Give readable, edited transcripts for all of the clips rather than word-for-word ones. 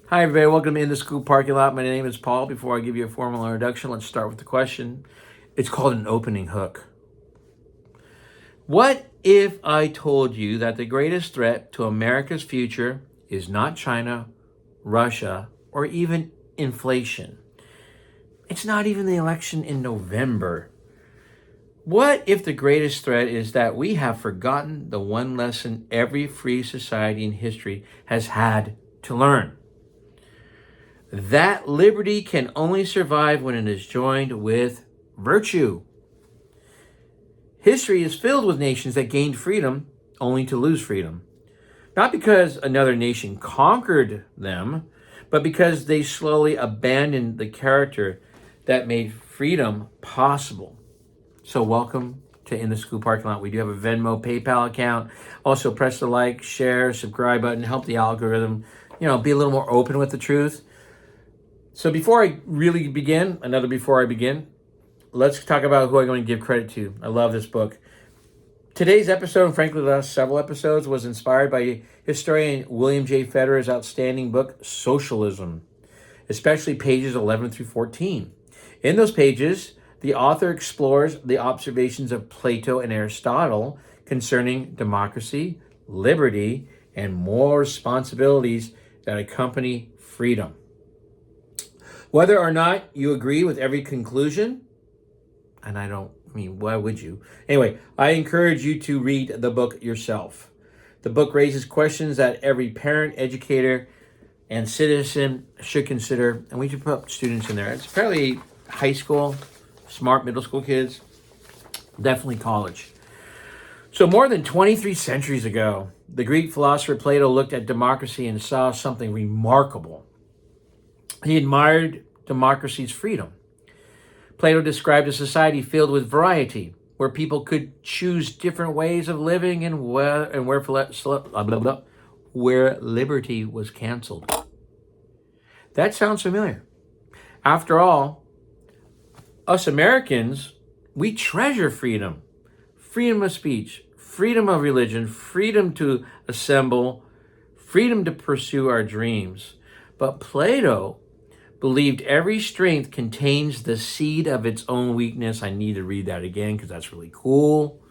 Hi, everybody. Welcome to In the School Parking Lot. My name is Paul. Before I give you a formal introduction, let's start with the question. It's called an opening hook. What if I told you that the greatest threat to America's future is not China, Russia, or even inflation? It's not even the election in November. What if the greatest threat is that we have forgotten the one lesson every free society in history has had to learn? That liberty can only survive when it is joined with virtue. History is filled with nations that gained freedom only to lose freedom. Not because another nation conquered them, but because they slowly abandoned the character that made freedom possible. So welcome to In the School Parking Lot. We do have a Venmo, PayPal account. Also press the like, share, subscribe button, help the algorithm, be a little more open with the truth. So before I begin, let's talk about who I'm going to give credit to. I love this book. Today's episode, and frankly the last several episodes, was inspired by historian William J. Federer's outstanding book, Socialism, especially pages 11 through 14. In those pages, the author explores the observations of Plato and Aristotle concerning democracy, liberty, and moral responsibilities that accompany freedom. Whether or not you agree with every conclusion, and why would you? Anyway, I encourage you to read the book yourself. The book raises questions that every parent, educator, and citizen should consider, and we should put students in there. It's fairly high school, smart middle school kids, definitely college. So more than 23 centuries ago, the Greek philosopher Plato looked at democracy and saw something remarkable. He admired democracy's freedom. Plato described a society filled with variety, where people could choose different ways of living and where liberty was canceled. That sounds familiar. After all, us Americans, we treasure freedom. Freedom of speech, freedom of religion, freedom to assemble, freedom to pursue our dreams. But Plato believed every strength contains the seed of its own weakness. I need to read that again because that's really cool.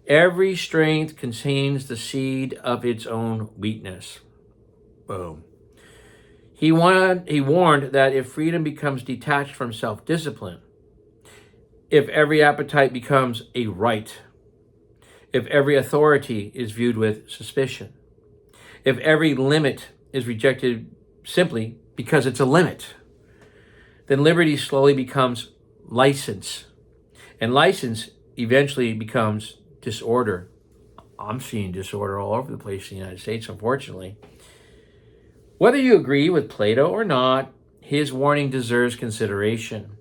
Every strength contains the seed of its own weakness. Boom. He warned that if freedom becomes detached from self-discipline, if every appetite becomes a right, if every authority is viewed with suspicion, if every limit is rejected simply because it's a limit, then liberty slowly becomes license. And license eventually becomes disorder. I'm seeing disorder all over the place in the United States, unfortunately. Whether you agree with Plato or not, his warning deserves consideration.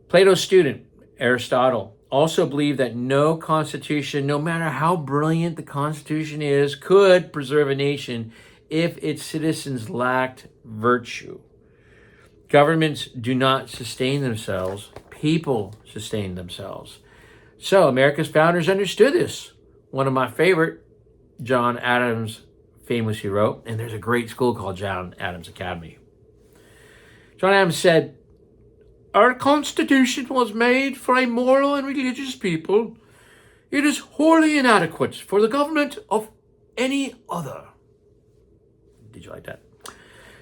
Plato's student, Aristotle, also believed that no constitution, no matter how brilliant the constitution is, could preserve a nation if its citizens lacked virtue. Governments do not sustain themselves, people sustain themselves. So America's founders understood this. One of my favorite, John Adams, famously wrote, and there's a great school called John Adams Academy. John Adams said, "Our Constitution was made for a moral and religious people. It is wholly inadequate for the government of any other." Did you like that?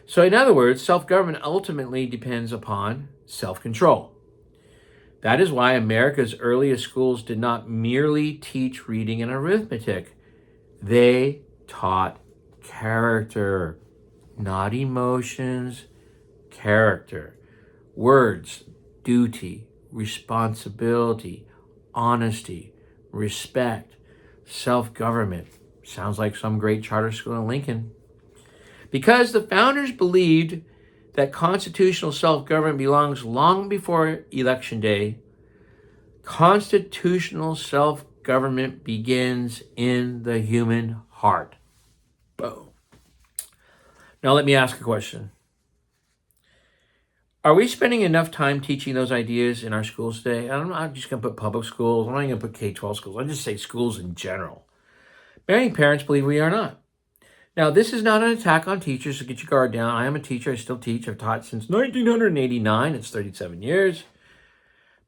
So in other words, self-government ultimately depends upon self-control. That is why America's earliest schools did not merely teach reading and arithmetic. They taught character, not emotions, character. Words, duty, responsibility, honesty, respect, self-government. Sounds like some great charter school in Lincoln. Because the founders believed that constitutional self-government belongs long before Election Day, constitutional self-government begins in the human heart. Boom. Now let me ask a question. Are we spending enough time teaching those ideas in our schools today? I'm not just going to put public schools. I'm not going to put K-12 schools. I'll just say schools in general. Many parents believe we are not. Now, this is not an attack on teachers, so get your guard down. I am a teacher. I still teach. I've taught since 1989. It's 37 years.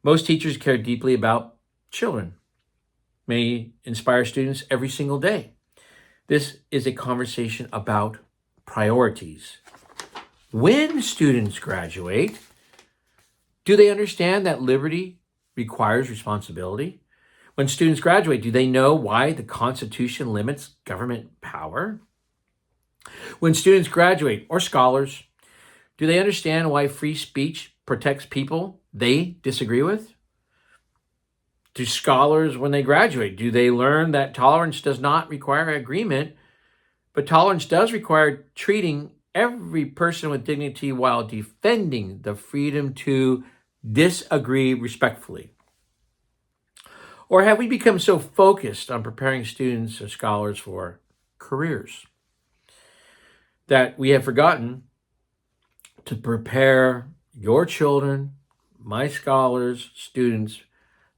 Most teachers care deeply about children, may inspire students every single day. This is a conversation about priorities. When students graduate, do they understand that liberty requires responsibility? When students graduate, do they know why the Constitution limits government power? When students graduate, or scholars, do they understand why free speech protects people they disagree with? Do scholars, when they graduate, do they learn that tolerance does not require agreement, but tolerance does require treating every person with dignity while defending the freedom to disagree respectfully? Or have we become so focused on preparing students or scholars for careers that we have forgotten to prepare your children, my scholars, students,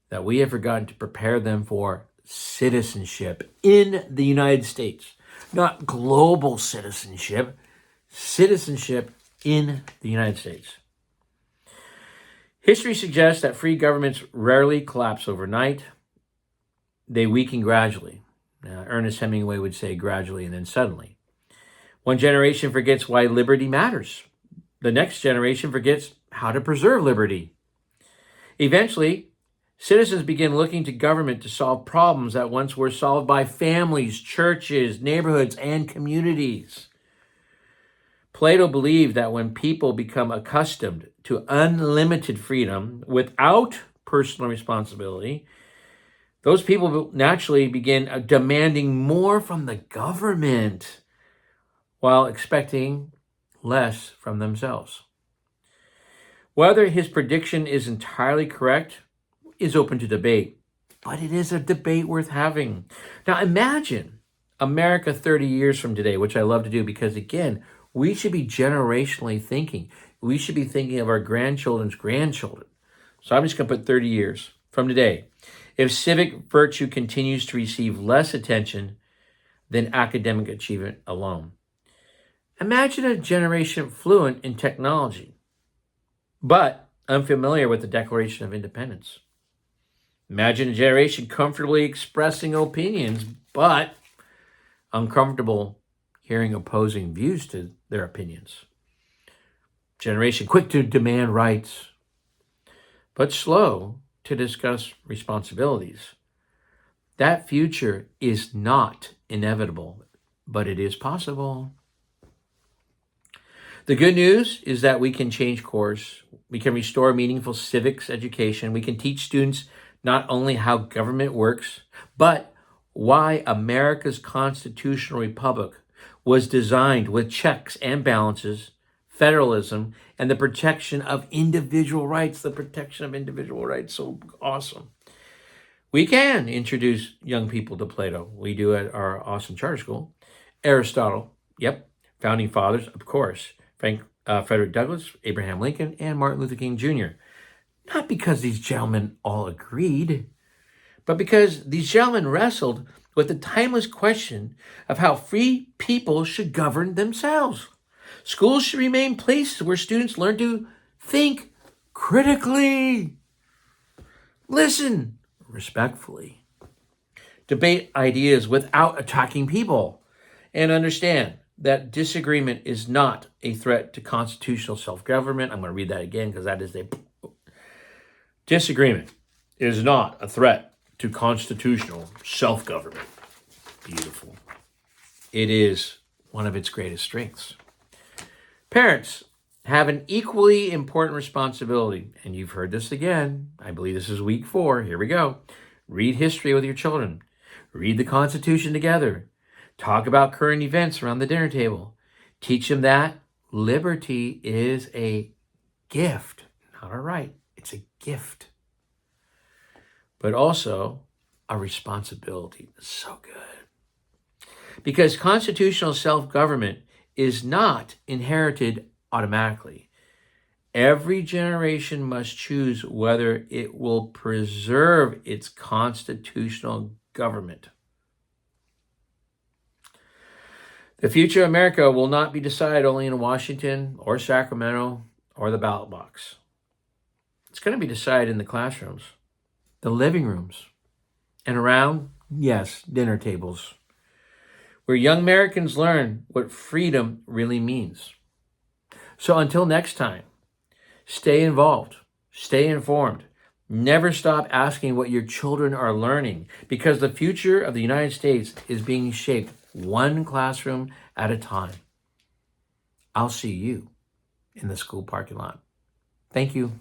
that we have forgotten to prepare them for citizenship in the United States? Not global citizenship, citizenship in the United States. History suggests that free governments rarely collapse overnight. They weaken gradually. Now, Ernest Hemingway would say gradually and then suddenly. One generation forgets why liberty matters. The next generation forgets how to preserve liberty. Eventually, citizens begin looking to government to solve problems that once were solved by families, churches, neighborhoods, and communities. Plato believed that when people become accustomed to unlimited freedom without personal responsibility, those people will naturally begin demanding more from the government while expecting less from themselves. Whether his prediction is entirely correct is open to debate, but it is a debate worth having. Now imagine America 30 years from today, which I love to do because, again, we should be generationally thinking. We should be thinking of our grandchildren's grandchildren. So I'm just going to put 30 years from today. If civic virtue continues to receive less attention than academic achievement alone. Imagine a generation fluent in technology, but unfamiliar with the Declaration of Independence. Imagine a generation comfortably expressing opinions, but uncomfortable hearing opposing views to their opinions. Generation quick to demand rights, but slow to discuss responsibilities. That future is not inevitable, but it is possible. The good news is that we can change course. We can restore meaningful civics education. We can teach students not only how government works, but why America's constitutional republic was designed with checks and balances, federalism, and the protection of individual rights. The protection of individual rights, so awesome. We can introduce young people to Plato. We do at our awesome charter school. Aristotle, yep. Founding fathers, of course. Frederick Douglass, Abraham Lincoln, and Martin Luther King Jr. Not because these gentlemen all agreed, but because these gentlemen wrestled with the timeless question of how free people should govern themselves. Schools should remain places where students learn to think critically, listen respectfully, debate ideas without attacking people, and understand that disagreement is not a threat to constitutional self-government. I'm going to read that again because that is disagreement is not a threat to constitutional self-government. Beautiful. It is one of its greatest strengths. Parents have an equally important responsibility, and you've heard this again. I believe this is week 4. Here we go. Read history with your children. Read the Constitution together. Talk about current events around the dinner table. Teach them that liberty is a gift, not a right. It's a gift, but also a responsibility. So good. Because constitutional self-government is not inherited automatically. Every generation must choose whether it will preserve its constitutional government. The future of America will not be decided only in Washington or Sacramento or the ballot box. It's going to be decided in the classrooms, the living rooms, and around, yes, dinner tables, where young Americans learn what freedom really means. So until next time, stay involved, stay informed. Never stop asking what your children are learning, because the future of the United States is being shaped one classroom at a time. I'll see you in the school parking lot. Thank you.